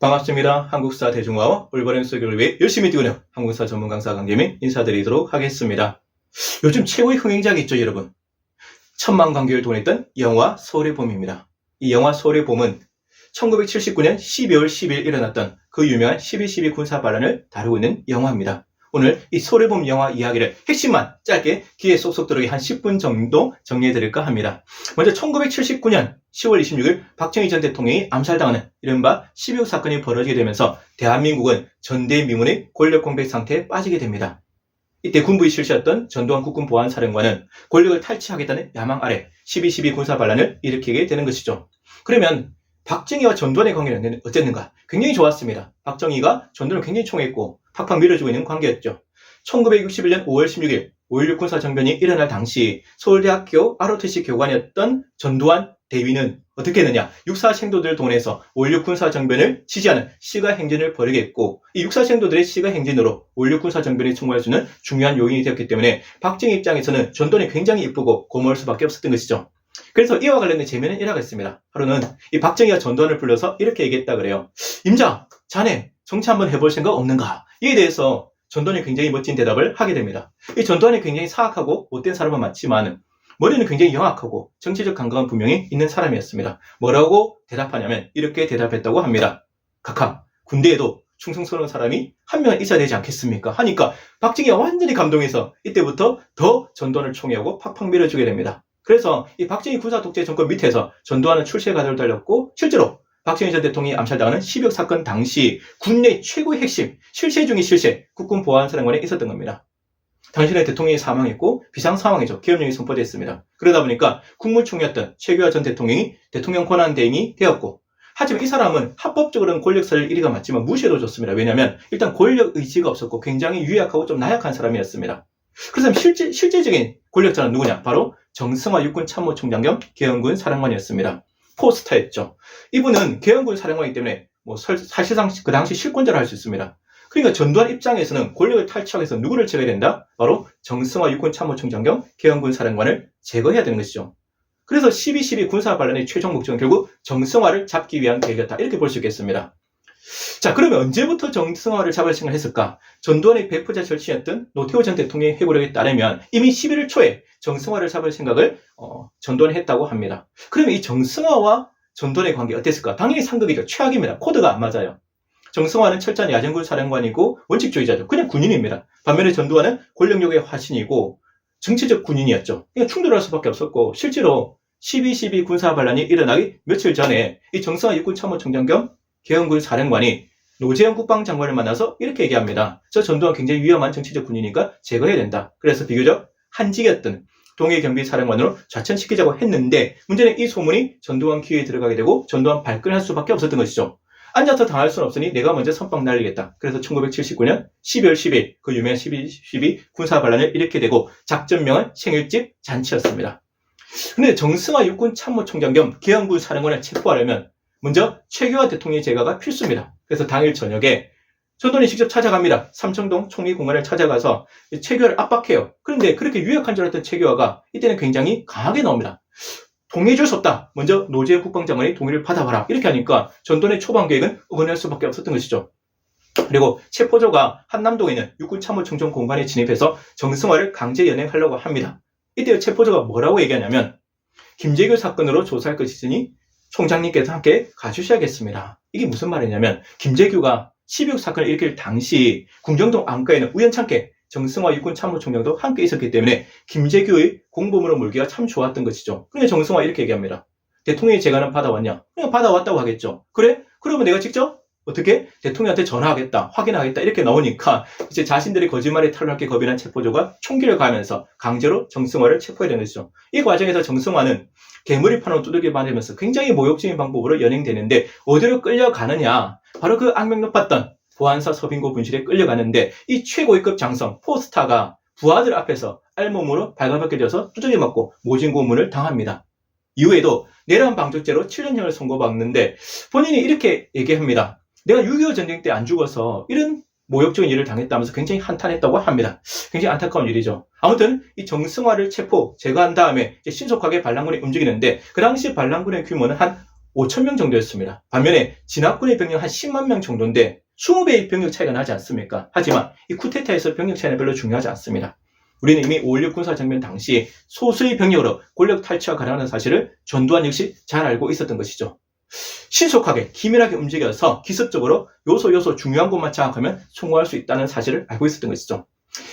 반갑습니다. 한국사 대중화와 올바른 수교를 위해 열심히 뛰고는 한국사 전문 강사 강재민 인사드리도록 하겠습니다. 요즘 최고의 흥행작이 있죠, 여러분. 천만 관객을 동원했던 영화 서울의 봄입니다. 이 영화 서울의 봄은 1979년 12월 10일 일어났던 그 유명한 12.12 군사반란을 다루고 있는 영화입니다. 오늘 이 서울의 봄 영화 이야기를 핵심만 짧게 귀에 쏙쏙 들어오게 한 10분 정도 정리해드릴까 합니다. 먼저 1979년 10월 26일 박정희 전 대통령이 암살당하는 이른바 12.6 사건이 벌어지게 되면서 대한민국은 전대미문의 권력 공백 상태에 빠지게 됩니다. 이때 군부의 실세였던 전두환 국군보안사령관은 권력을 탈취하겠다는 야망 아래 12.12 군사반란을 일으키게 되는 것이죠. 그러면 박정희와 전두환의 관계는 어땠는가? 굉장히 좋았습니다. 박정희가 전두환을 굉장히 총애했고 팍팍 밀어주고 있는 관계였죠. 1961년 5월 16일 5.16 군사정변이 일어날 당시 서울대학교 ROTC 교관이었던 전두환 대위는 어떻게 했느냐? 육사 생도들을 동원해서 5.16 군사정변을 지지하는 시가행진을 벌이게 했고 이 육사 생도들의 시가행진으로 5.16 군사정변에 성공할 수 있는 중요한 요인이 되었기 때문에 박정희 입장에서는 전두환이 굉장히 이쁘고 고마울 수밖에 없었던 것이죠. 그래서 이와 관련된 재미있는 일화가 있습니다. 하루는 이 박정희가 전두환을 불러서 이렇게 얘기했다 그래요. 임자, 자네 정치 한번 해볼 생각 없는가? 이에 대해서 전두환이 굉장히 멋진 대답을 하게 됩니다. 이 전두환이 굉장히 사악하고 못된 사람은 맞지만 머리는 굉장히 영악하고 정치적 감각은 분명히 있는 사람이었습니다. 뭐라고 대답하냐면 이렇게 대답했다고 합니다. 각하, 군대에도 충성스러운 사람이 한 명은 있어야 되지 않겠습니까? 하니까 박정희가 완전히 감동해서 이때부터 더 전두환을 총애하고 팍팍 밀어주게 됩니다. 그래서 이 박정희 군사 독재 정권 밑에서 전두환은 출세 가도를 달렸고 실제로 박정희 전 대통령이 암살당하는 12.6 사건 당시 군내 최고의 핵심, 실세 중의 실세, 국군보안사령관에 있었던 겁니다. 당시에 대통령이 사망했고 비상상황이죠. 계엄령이 선포됐습니다. 그러다 보니까 국무총리였던 최규하 전 대통령이 대통령 권한대행이 되었고 하지만 이 사람은 합법적으로는 권력설 1위가 맞지만 무시해도 좋습니다. 왜냐하면 일단 권력 의지가 없었고 굉장히 유약하고 좀 나약한 사람이었습니다. 그래서 실제적인 권력자는 누구냐? 바로 정승화 육군참모총장 겸 계엄군 사령관이었습니다. 포스터였죠. 이분은 계엄군 사령관이기 때문에 사실상 그 당시 실권자를 할 수 있습니다. 그러니까 전두환 입장에서는 권력을 탈취하기 위해서 누구를 제거해야 된다? 바로 정승화 육군참모총장 겸 계엄군 사령관을 제거해야 되는 것이죠. 그래서 12.12 군사반란의 최종 목적은 결국 정승화를 잡기 위한 계획이었다. 이렇게 볼 수 있겠습니다. 자, 그러면 언제부터 정승화를 잡을 생각을 했을까? 전두환의 배포자 절친이었던 노태우 전 대통령의 회고록에 따르면 이미 11월 초에 정승화를 잡을 생각을 전두환이 했다고 합니다. 그러면 이 정승화와 전두환의 관계 어땠을까? 당연히 상극이죠. 최악입니다. 코드가 안 맞아요. 정승화는 철저한 야전군 사령관이고 원칙주의자죠. 그냥 군인입니다. 반면에 전두환은 권력력의 화신이고 정치적 군인이었죠. 그러니까 충돌할 수밖에 없었고 실제로 12.12 군사반란이 일어나기 며칠 전에 이 정승화 육군참모총장 겸 계엄군 사령관이 노재현 국방장관을 만나서 이렇게 얘기합니다. 저 전두환 굉장히 위험한 정치적 군인이니까 제거해야 된다. 그래서 비교적 한직이었던 동해경비사령관으로 좌천시키자고 했는데 문제는 이 소문이 전두환 귀에 들어가게 되고 전두환 발끈할 수밖에 없었던 것이죠. 앉아서 당할 수는 없으니 내가 먼저 선빵 날리겠다. 그래서 1979년 12월 10일 그 유명한 12.12 군사반란을 일으키게 되고 작전명은 생일집 잔치였습니다. 근데 정승화 육군참모총장 겸 계엄군 사령관을 체포하려면 먼저 최규하 대통령의 제거가 필수입니다. 그래서 당일 저녁에 전두환이 직접 찾아갑니다. 삼청동 총리공관을 찾아가서 최규하를 압박해요. 그런데 그렇게 유약한 줄 알았던 최규하가 이때는 굉장히 강하게 나옵니다. 동의해줄 수 없다. 먼저 노재현 국방장관이 동의를 받아봐라. 이렇게 하니까 전두환의 초반 계획은 어긋날 수밖에 없었던 것이죠. 그리고 체포조가 한남동에 있는 육군참모총장 공간에 진입해서 정승화를 강제 연행하려고 합니다. 이때 체포조가 뭐라고 얘기하냐면 김재규 사건으로 조사할 것이니 총장님께서 함께 가주셔야겠습니다. 이게 무슨 말이냐면 김재규가 12.6 사건을 일으킬 당시 궁정동 안가에는 우연찮게 정승화 육군참모총장도 함께 있었기 때문에 김재규의 공범으로 몰기가 참 좋았던 것이죠. 그러니까 정승화 이렇게 얘기합니다. 대통령이 제가는 받아왔냐? 그냥 받아왔다고 하겠죠. 그래? 그러면 내가 직접 어떻게 대통령한테 전화하겠다, 확인하겠다 이렇게 나오니까 이제 자신들이 거짓말에 탈락하게 겁이 난 체포조가 총기를 가하면서 강제로 정승화를 체포해야 되는 것이죠. 이 과정에서 정승화는 개머리판으로 두들겨 맞으면서 굉장히 모욕적인 방법으로 연행되는데 어디로 끌려가느냐? 바로 그 악명 높았던 보안사 서빙고 분실에 끌려가는데 이 최고위급 장성 포스타가 부하들 앞에서 알몸으로 발가벗겨져서 두들겨 맞고 모진고문을 당합니다. 이후에도 내란 방조죄로 7년형을 선고받는데 본인이 이렇게 얘기합니다. 내가 6.25 전쟁 때 안 죽어서 이런 모욕적인 일을 당했다면서 굉장히 한탄했다고 합니다. 굉장히 안타까운 일이죠. 아무튼 이 정승화를 체포, 제거한 다음에 이제 신속하게 반란군이 움직이는데 그 당시 반란군의 규모는 한 5,000명 정도였습니다. 반면에 진압군의 병력 한 10만 명 정도인데 20배의 병력 차이가 나지 않습니까? 하지만 이 쿠데타에서 병력 차이는 별로 중요하지 않습니다. 우리는 이미 5.16 군사정변 당시 소수의 병력으로 권력 탈취가 가능한 사실을 전두환 역시 잘 알고 있었던 것이죠. 신속하게 기밀하게 움직여서 기습적으로 요소 중요한 곳만 장악하면 성공할 수 있다는 사실을 알고 있었던 것이죠.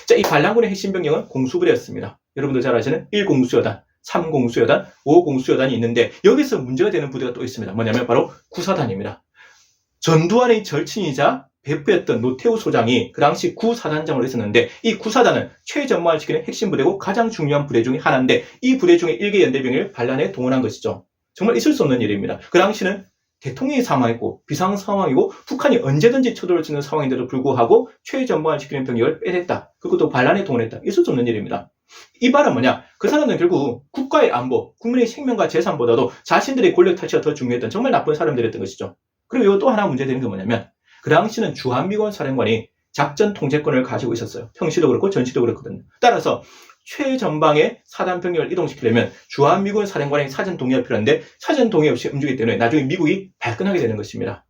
자, 이 반란군의 핵심 병력은 공수부대였습니다. 여러분도 잘 아시는 1공수여단, 3공수여단, 5공수여단이 있는데 여기서 문제가 되는 부대가 또 있습니다. 뭐냐면 바로 구사단입니다. 전두환의 절친이자 베프였던 노태우 소장이 그 당시 구사단장으로 있었는데 이 구사단은 최전방을 지키는 핵심 부대고 가장 중요한 부대 중에 하나인데 이 부대 중에 1개 연대병을 반란에 동원한 것이죠. 정말 있을 수 없는 일입니다. 그 당시는 대통령이 사망했고 비상 상황이고 북한이 언제든지 쳐들어올 수 있는 상황인데도 불구하고 최전방을 지키는 병력을 빼냈다. 그것도 반란에 동원했다. 있을 수 없는 일입니다. 이 말은 뭐냐? 그 사람들은 결국 국가의 안보, 국민의 생명과 재산보다도 자신들의 권력 탈취가 더 중요했던 정말 나쁜 사람들이었던 것이죠. 그리고 또 하나 문제되는 게 뭐냐면 그 당시는 주한미군 사령관이 작전 통제권을 가지고 있었어요. 평시도 그렇고 전시도 그렇거든요. 따라서 최전방에 사단 병력을 이동시키려면 주한미군 사령관의 사전 동의가 필요한데 사전 동의 없이 움직이기 때문에 나중에 미국이 발끈하게 되는 것입니다.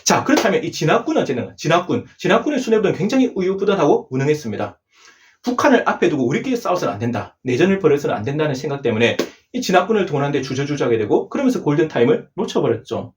자, 그렇다면 이 진압군은 어쨌든 진압군의 수뇌부는 굉장히 우유부단하고 무능했습니다. 북한을 앞에 두고 우리끼리 싸워서는 안 된다. 내전을 벌여서는 안 된다는 생각 때문에 이 진압군을 동원하는데 주저주저하게 되고 그러면서 골든타임을 놓쳐버렸죠.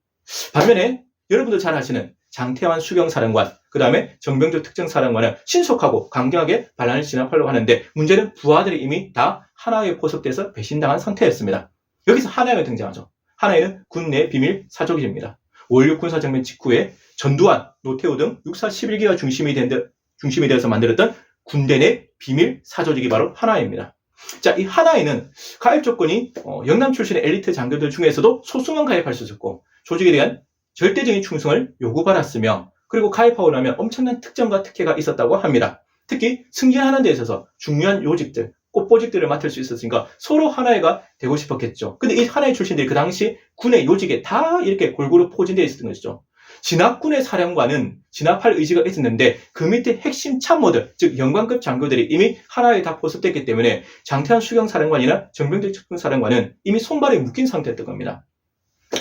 반면에 여러분도 잘 아시는 장태환 수경사령관, 그 다음에 정병조 특정사령관은 신속하고 강경하게 반란을 진압하려고 하는데 문제는 부하들이 이미 다 하나에 포섭돼서 배신당한 상태였습니다. 여기서 하나회가 등장하죠. 하나회는 군내 비밀 사조기입니다. 5.16 군사정변 직후에 전두환, 노태우 등 육사 11기가 중심이 되어서 만들었던 군대 내 비밀 사조직이 바로 하나회입니다. 자, 이 하나회는 가입 조건이 영남 출신의 엘리트 장교들 중에서도 소수만 가입할 수 있었고 조직에 대한 절대적인 충성을 요구받았으며 그리고 가입하고 나면 엄청난 특정과 특혜가 있었다고 합니다. 특히 승진하는 데 있어서 중요한 요직들, 꽃보직들을 맡을 수 있었으니까 서로 하나회가 되고 싶었겠죠. 근데 이 하나회 출신들이 그 당시 군의 요직에 다 이렇게 골고루 포진되어 있었던 것이죠. 진압군의 사령관은 진압할 의지가 있었는데 그 밑에 핵심 참모들, 즉 영관급 장교들이 이미 하나회에 다 포섭됐기 때문에 장태환 수경사령관이나 정병재 특전사령관은 이미 손발이 묶인 상태였던 겁니다.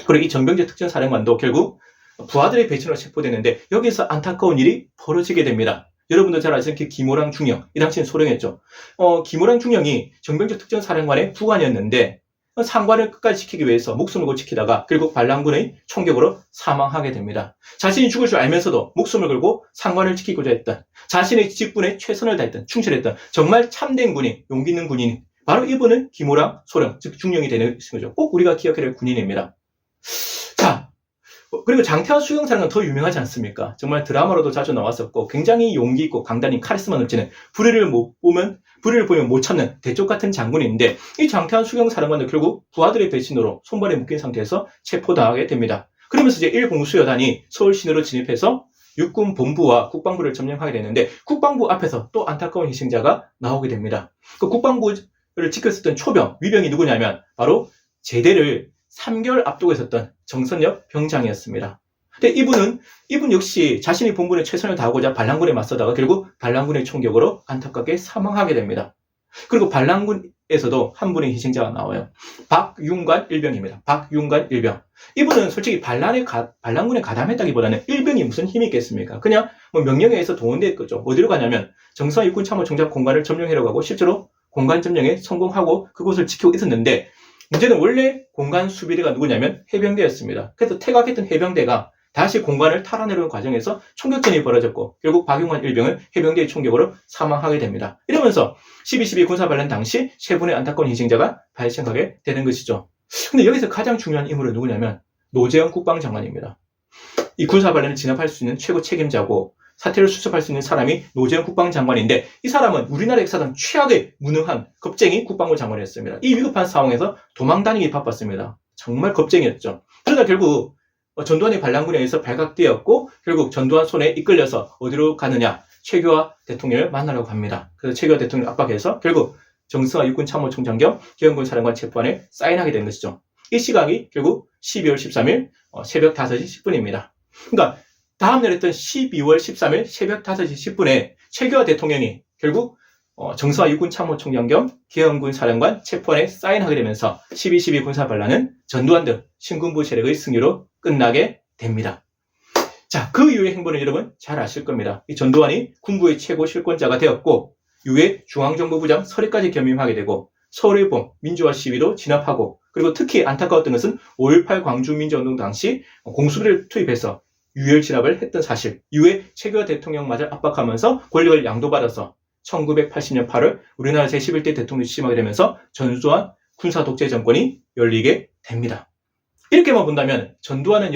그리고 이 정병재 특전사령관도 결국 부하들의 배신으로 체포되는데 여기서 안타까운 일이 벌어지게 됩니다. 여러분도 잘 아시는 그 김호랑 중령, 이 당시는 소령이었죠. 김호랑 중령이 정병재 특전사령관의 부관이었는데 상관을 끝까지 지키기 위해서 목숨을 걸고 지키다가 결국 반란군의 총격으로 사망하게 됩니다. 자신이 죽을 줄 알면서도 목숨을 걸고 상관을 지키고자 했던, 자신의 직분에 최선을 다했던, 충실했던 정말 참된 군인, 용기 있는 군인, 바로 이분은 김호랑 소령, 즉 중령이 되는 거죠. 꼭 우리가 기억해야 할 군인입니다. 자, 그리고 장태환 수경사령은 더 유명하지 않습니까? 정말 드라마로도 자주 나왔었고 굉장히 용기 있고 강단인 카리스마 넘치는 부리를 보면 못 참는 대쪽 같은 장군인데 이 장태환 수경사령관도 결국 부하들의 배신으로 손발에 묶인 상태에서 체포당하게 됩니다. 그러면서 이제 1공수여단이 서울 시내로 진입해서 육군 본부와 국방부를 점령하게 되는데 국방부 앞에서 또 안타까운 희생자가 나오게 됩니다. 그 국방부를 지켰었던 초병, 위병이 누구냐면 바로 제대를 3개월 앞두고 있었던 정선엽 병장이었습니다. 근데 이분 역시 자신의 본분에 최선을 다하고자 반란군에 맞서다가 결국 반란군의 총격으로 안타깝게 사망하게 됩니다. 그리고 반란군에서도 한 분의 희생자가 나와요. 박윤관 일병입니다. 박윤관 일병. 이분은 솔직히 반란군에 가담했다기보다는 일병이 무슨 힘이 있겠습니까? 그냥 명령에 의해서 동원된 거죠. 어디로 가냐면 정선 육군참모총장 공간을 점령하려고 하고 실제로 공간 점령에 성공하고 그곳을 지키고 있었는데 문제는 원래 공간 수비대가 누구냐면 해병대였습니다. 그래서 퇴각했던 해병대가 다시 공간을 탈환하려는 과정에서 총격전이 벌어졌고 결국 박용환 일병은 해병대의 총격으로 사망하게 됩니다. 이러면서 12.12 군사반란 당시 세 분의 안타까운 희생자가 발생하게 되는 것이죠. 근데 여기서 가장 중요한 인물은 누구냐면 노재현 국방장관입니다. 이 군사반란을 진압할 수 있는 최고 책임자고 사태를 수습할 수 있는 사람이 노재현 국방장관인데 이 사람은 우리나라 역사상 최악의 무능한 겁쟁이 국방부 장관이었습니다. 이 위급한 상황에서 도망다니기 바빴습니다. 정말 겁쟁이였죠. 그러다 결국 전두환의 반란군에 의해서 발각되었고 결국 전두환 손에 이끌려서 어디로 가느냐, 최규하 대통령을 만나려고 합니다. 그래서 최규하 대통령을 압박해서 결국 정승화 육군참모총장 겸 기영군 사령관 체포안에 사인하게 된 것이죠. 이 시각이 결국 12월 13일 새벽 5시 10분입니다. 그러니까 다음 날 했던 12월 13일 새벽 5시 10분에 최규하 대통령이 결국 정서와 육군 참모총장 겸 계엄군 사령관 체포안에 사인하게 되면서 12.12 군사반란은 전두환 등 신군부 세력의 승리로 끝나게 됩니다. 자, 그 이후의 행보는 여러분 잘 아실 겁니다. 이 전두환이 군부의 최고 실권자가 되었고 이후에 중앙정보부장 서리까지 겸임하게 되고 서울의 봄 민주화 시위로 진압하고 그리고 특히 안타까웠던 것은 5.18 광주민주운동 당시 공수부대를 투입해서 유혈 진압을 했던 사실, 이후에 최규하 대통령마저 압박하면서 권력을 양도받아서 1980년 8월 우리나라 제11대 대통령이 취임하게 되면서 전두환 군사 독재 정권이 열리게 됩니다. 이렇게만 본다면 전두환은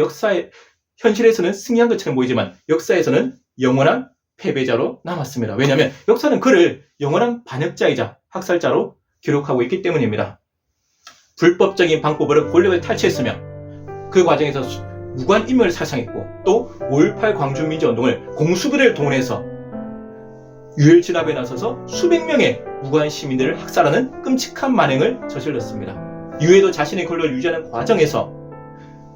현실에서는 승리한 것처럼 보이지만 역사에서는 영원한 패배자로 남았습니다. 왜냐하면 역사는 그를 영원한 반역자이자 학살자로 기록하고 있기 때문입니다. 불법적인 방법으로 권력을 탈취했으며 그 과정에서 무관 인명을 살상했고 또 5.18 광주민주운동을 공수부대를 동원해서 유혈 진압에 나서서 수백 명의 무관 시민들을 학살하는 끔찍한 만행을 저질렀습니다. 이후에도 자신의 권력을 유지하는 과정에서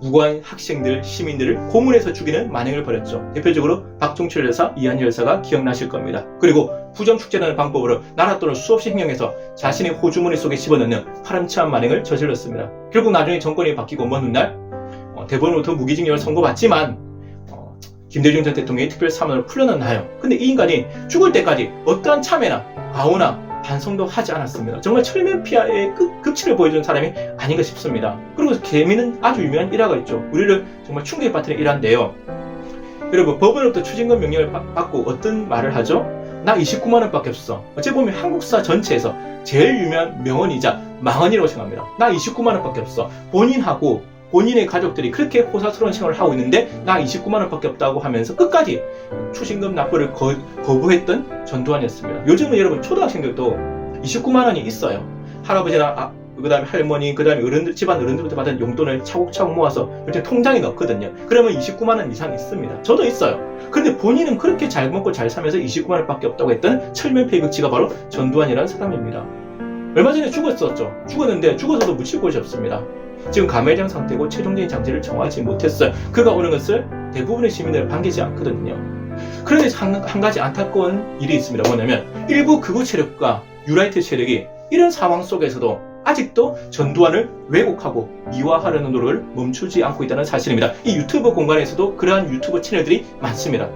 무관 학생들, 시민들을 고문해서 죽이는 만행을 벌였죠. 대표적으로 박종철 여사, 이한열 여사가 기억나실 겁니다. 그리고 부정축제라는 방법으로 나라 돈을 수없이 횡령해서 자신의 호주머니 속에 집어넣는 파렴치한 만행을 저질렀습니다. 결국 나중에 정권이 바뀌고 먼 훗날 대법원으로부터 무기징역을 선고받지만 김대중 전 대통령이 특별사면으로 풀려났나요? 근데 이 인간이 죽을 때까지 어떠한 참회나 아우나 반성도 하지 않았습니다. 정말 철면피하의 극치를 보여준 사람이 아닌가 싶습니다. 그리고 재미있는 아주 유명한 일화가 있죠. 우리를 정말 충격에 빠뜨린 일화인데요. 여러분, 법원으로부터 추징금 명령을 받고 어떤 말을 하죠? 나 29만 원밖에 없어. 어찌 보면 한국사 전체에서 제일 유명한 명언이자 망언이라고 생각합니다. 나 29만 원밖에 없어. 본인하고 본인의 가족들이 그렇게 호사스러운 생활을 하고 있는데 나 29만 원밖에 없다고 하면서 끝까지 추징금 납부를 거부했던 전두환이었습니다. 요즘은 여러분 초등학생들도 29만 원이 있어요. 할아버지나 그 다음에 할머니, 그 다음에 어른들, 집안 어른들부터 받은 용돈을 차곡차곡 모아서 요즘 통장에 넣거든요. 그러면 29만 원 이상 있습니다. 저도 있어요. 그런데 본인은 그렇게 잘 먹고 잘 살면서 29만 원밖에 없다고 했던 철면피극치가 바로 전두환이라는 사람입니다. 얼마 전에 죽었었죠. 죽었는데 죽어서도 묻힐 곳이 없습니다. 지금 감회장 상태고 최종적인 장치를 정하지 못했어요. 그가 오는 것을 대부분의 시민들은 반기지 않거든요. 그런데 한 가지 안타까운 일이 있습니다. 뭐냐면 일부 극우 세력과 유라이트 세력이 이런 상황 속에서도 아직도 전두환을 왜곡하고 미화하려는 노력을 멈추지 않고 있다는 사실입니다. 이 유튜브 공간에서도 그러한 유튜브 채널들이 많습니다.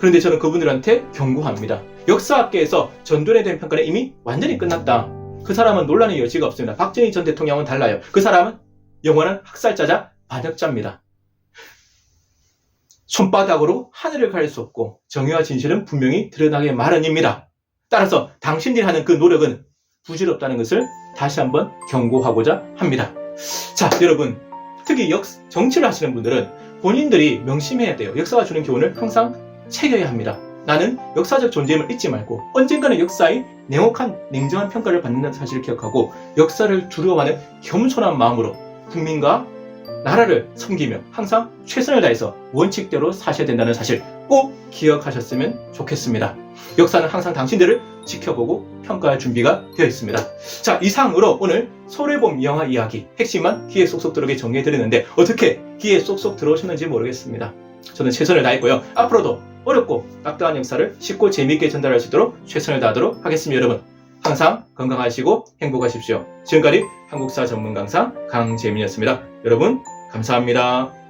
그런데 저는 그분들한테 경고합니다. 역사학계에서 전두환에 대한 평가는 이미 완전히 끝났다. 그 사람은 논란의 여지가 없습니다. 박정희 전 대통령은 달라요. 그 사람은 영원한 학살자자 반역자입니다. 손바닥으로 하늘을 가릴 수 없고 정의와 진실은 분명히 드러나게 마련입니다. 따라서 당신들이 하는 그 노력은 부질없다는 것을 다시 한번 경고하고자 합니다. 자, 여러분, 특히 정치를 하시는 분들은 본인들이 명심해야 돼요. 역사가 주는 교훈을 항상 챙겨야 합니다. 나는 역사적 존재임을 잊지 말고 언젠가는 역사의 냉혹한 냉정한 평가를 받는다는 사실을 기억하고 역사를 두려워하는 겸손한 마음으로 국민과 나라를 섬기며 항상 최선을 다해서 원칙대로 사셔야 된다는 사실 꼭 기억하셨으면 좋겠습니다. 역사는 항상 당신들을 지켜보고 평가할 준비가 되어 있습니다. 자, 이상으로 오늘 서울의 봄 영화 이야기 핵심만 귀에 쏙쏙 들어오게 정리해드렸는데 어떻게 귀에 쏙쏙 들어오셨는지 모르겠습니다. 저는 최선을 다했고요. 앞으로도 어렵고 딱딱한 역사를 쉽고 재미있게 전달할 수 있도록 최선을 다하도록 하겠습니다. 여러분 항상 건강하시고 행복하십시오. 지금까지 한국사 전문 강사 강재민이었습니다. 여러분 감사합니다.